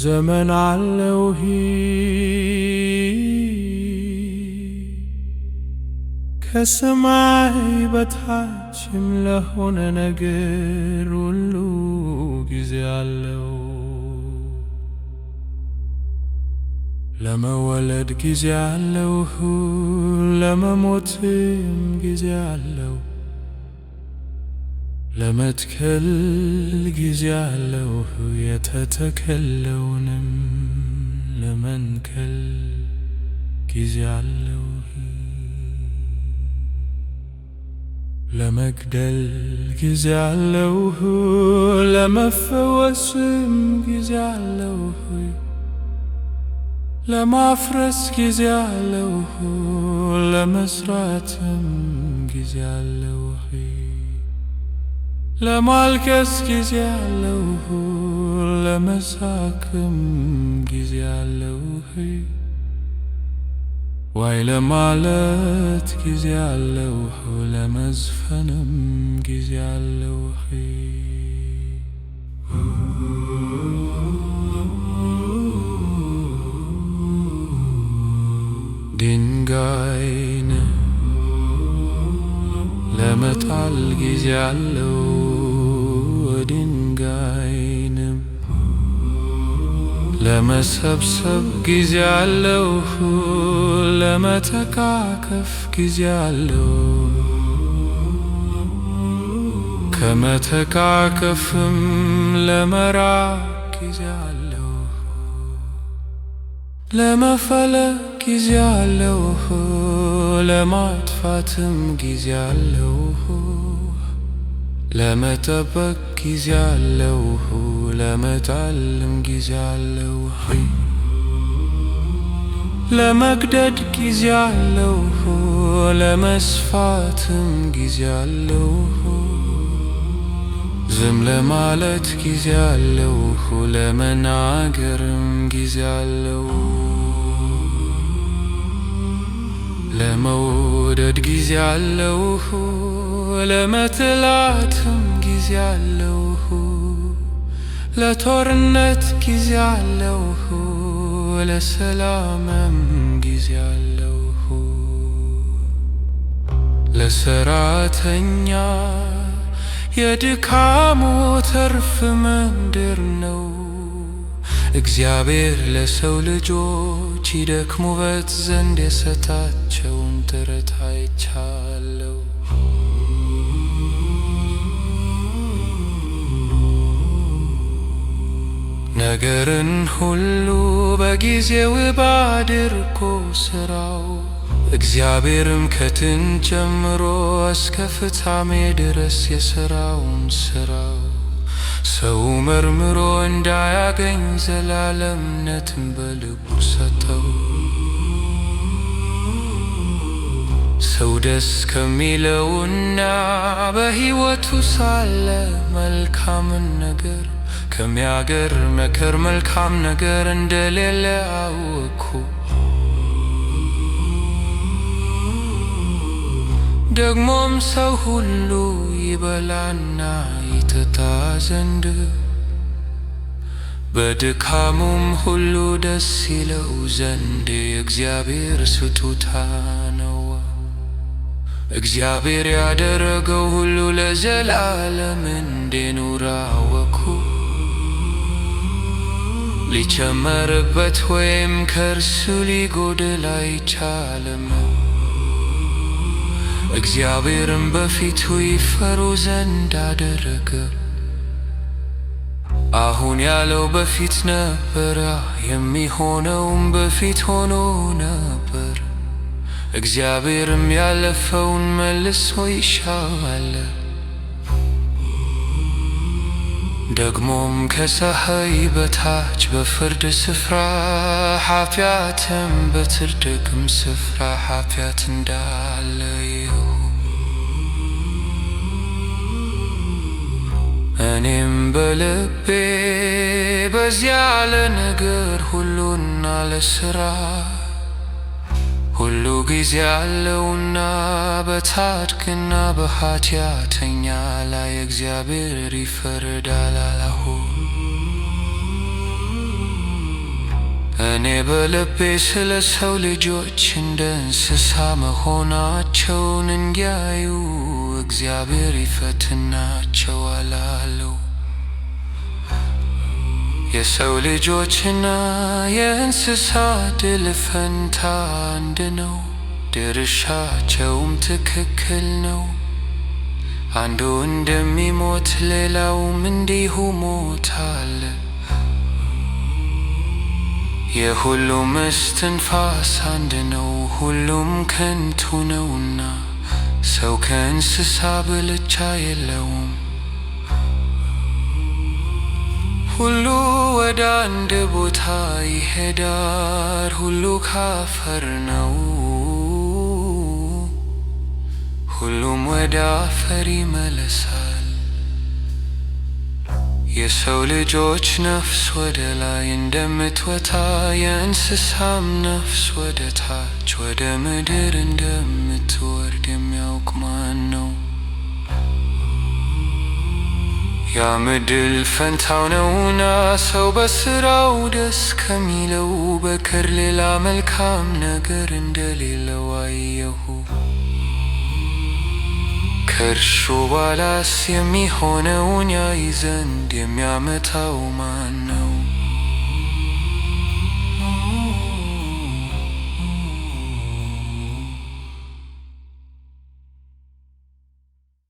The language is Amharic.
ዘመን አለው ከሰማይ በታችም ለሆነ ነገር ሁሉ ጊዜ አለው። ለመወለድ ጊዜ አለው፣ ለመሞትም ጊዜ አለው። ለመትከል ጊዜ አለው፣ የተተከለውንም ለመንከል ጊዜ አለው። ለመግደል ጊዜ አለው፣ ለመፈወስም ጊዜ አለው። ለማፍረስ ጊዜ አለው፣ ለመስራትም ጊዜ አለው። ለማልቀስ ጊዜ አለው፣ ለመሳቅም ጊዜ አለው። ዋይ ለማለት ጊዜ አለው፣ ለመዝፈንም ጊዜ አለው። ድንጋይን ለመጣል ጊዜ አለው፣ ድንጋይንም ለመሰብሰብ ጊዜ አለው። ለመተካከፍ ጊዜ አለው፣ ከመተካከፍም ለመራቅ ጊዜ አለው። ለመፈለግ ጊዜ አለው፣ ለማጥፋትም ጊዜ አለው። ለመጠበቅ ጊዜ አለው፣ ለመጣልም ጊዜ አለው። ለመግደድ ጊዜ አለው፣ ለመስፋትም ጊዜ አለው። ዝም ለማለት ጊዜ አለው፣ ለመናገርም ጊዜ አለው። ለመውደድ ጊዜ አለው፣ ለመጥላትም ጊዜ አለው። ለጦርነት ጊዜ አለው፣ ለሰላምም ጊዜ አለው። ለሰራተኛ የድካሙ ትርፍ ምንድር ነው? እግዚአብሔር ለሰው ልጆች ይደክሙበት ዘንድ የሰጣቸውን ጥረት አይቻለው። ነገርን ሁሉ በጊዜው ባድርጎ ስራው። እግዚአብሔርም ከጥንት ጀምሮ እስከ ፍጻሜ ድረስ የሥራውን ሥራው ሰው መርምሮ እንዳያገኝ ዘላለምነትን በልቡ ሰጠው። ሰው ደስ ከሚለውና በሕይወቱ ሳለ መልካምን ነገር ከሚያገር መከር መልካም ነገር እንደሌለ አወኩ። ደግሞም ሰው ሁሉ ይበላና ይጠጣ ዘንድ በድካሙም ሁሉ ደስ ይለው ዘንድ የእግዚአብሔር ስጦታ ነው። እግዚአብሔር ያደረገው ሁሉ ለዘላለም እንዲኖር አወኩ። ሊጨመርበት ወይም ከእርሱ ሊጎድል አይቻልም። እግዚአብሔርም በፊቱ ይፈሩ ዘንድ አደረገ። አሁን ያለው በፊት ነበረ፣ የሚሆነውም በፊት ሆኖ ነበር። እግዚአብሔርም ያለፈውን መልሶ ይሻዋል። ደግሞም ከፀሐይ በታች በፍርድ ስፍራ ኃጢአትም በጽድቅም ስፍራ ኃጢአት እንዳለ ይሁ እኔም በልቤ በዚያ ለነገር ሁሉና ለሥራ ሁሉ ጊዜ አለውና በጻድቅና በኃጢአተኛ ላይ እግዚአብሔር ይፈርዳል አላሁ። እኔ በልቤ ስለ ሰው ልጆች እንደ እንስሳ መሆናቸውን እንዲያዩ እግዚአብሔር ይፈትናቸዋል አለው። የሰው ልጆችና የእንስሳ ድል ፈንታ አንድ ነው፣ ድርሻቸውም ትክክል ነው። አንዱ እንደሚሞት ሌላውም እንዲሁ ሞታል። የሁሉም እስትንፋስ አንድ ነው፣ ሁሉም ከንቱ ነውና ሰው ከእንስሳ ብልጫ የለውም። ሁሉ ወደ አንድ ቦታ ይሄዳል፣ ሁሉ ካፈር ነው፣ ሁሉም ወደ አፈር ይመለሳል። የሰው ልጆች ነፍስ ወደ ላይ እንደምትወጣ የእንስሳም ነፍስ ወደ ታች ወደ ምድር እንደምትወርድ የሚያውቅ ማን ነው? ያም ዕድል ፈንታው ነውና ሰው በሥራው ደስ ከሚለው በቀር ሌላ መልካም ነገር እንደሌለው አየሁ። ከእርሱ በኋላስ የሚሆነውን ያይ ዘንድ የሚያመጣው ማን